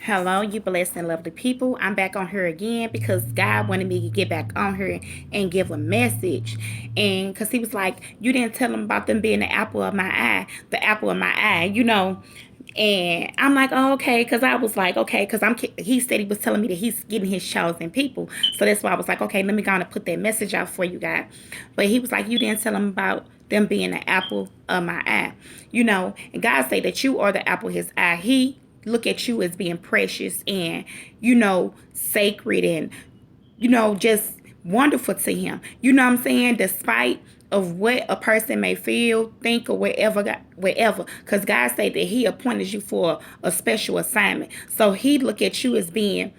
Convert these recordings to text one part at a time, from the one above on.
Hello, you blessed and lovely people. I'm back on here again because God wanted me to get back on here and give a message. And because He was like, you didn't tell him about them being the apple of my eye, the apple of my eye. And I'm like, oh, okay, because I was like, okay, because he said he was telling me that he's getting his chosen people. So that's why I was like, okay, let me go on and put that message out for you guys. But he was like, you didn't tell him about them being the apple of my eye. And God say that you are the apple of his eye. He look at you as being precious and sacred and just wonderful to him. You know what I'm saying? Despite of what a person may feel, think, or whatever, because God said that He appointed you for a special assignment. So He look at you as being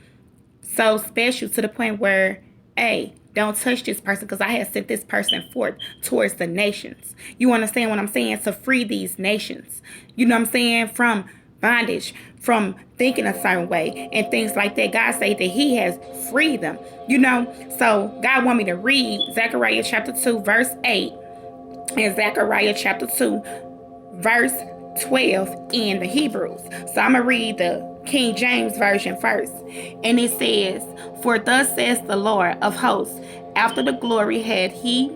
so special to the point where, hey, don't touch this person because I have sent this person forth towards the nations. You understand what I'm saying? To free these nations. You know what I'm saying? From bondage, from thinking a certain way and things like that. God say that He has freed them. So God want me to read Zechariah chapter 2, verse 8 and Zechariah chapter 2, verse 12 in the Hebrews. So I'm going to read the King James Version first. And it says, for thus says the Lord of hosts, after the glory had He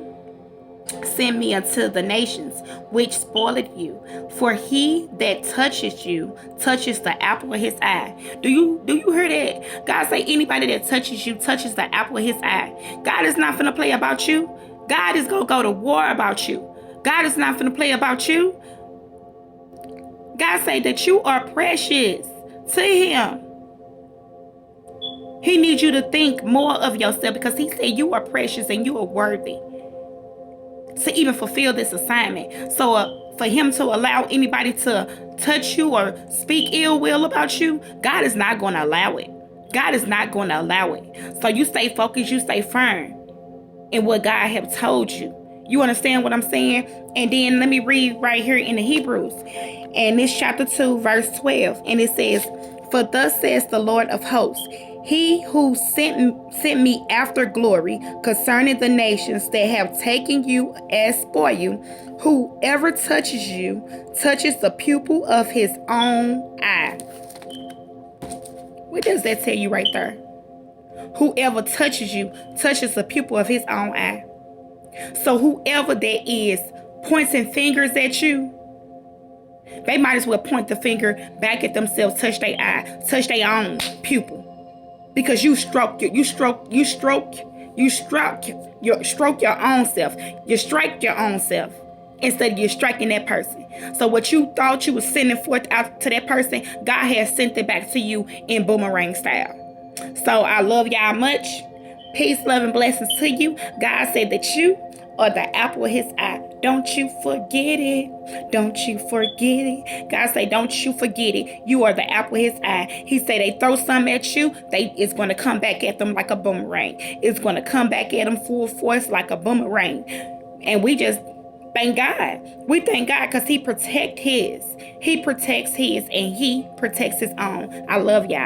sent me unto the nations, which spoiled you. For he that touches you touches the apple of his eye. Do you hear that? God say anybody that touches you touches the apple of his eye. God is not finna play about you. God is gonna go to war about you. God is not finna play about you. God say that you are precious to Him. He needs you to think more of yourself because He said you are precious and you are worthy to even fulfill this assignment. So for Him to allow anybody to touch you or speak ill will about you, God is not going to allow it. God is not going to allow it. So you stay focused, you stay firm in what God have told you. You understand what I'm saying? And then let me read right here in the Hebrews. And this chapter 2, verse 12. And it says, for thus says the Lord of hosts, He who sent me after glory concerning the nations that have taken you as spoil, whoever touches you touches the pupil of his own eye. What does that tell you right there? Whoever touches you touches the pupil of his own eye. So whoever that is pointing fingers at you, they might as well point the finger back at themselves, touch their eye, touch their own pupil. Because you stroke your own self. You strike your own self instead of you striking that person. So what you thought you was sending forth out to that person, God has sent it back to you in boomerang style. So I love y'all much. Peace, love, and blessings to you. God said that you are the apple of His eye. Don't you forget it. Don't you forget it. God say, don't you forget it. You are the apple of His eye. He say they throw something at you, it's going to come back at them like a boomerang. It's going to come back at them full force like a boomerang. And we just thank God. We thank God because He protects His. He protects His and He protects His own. I love y'all.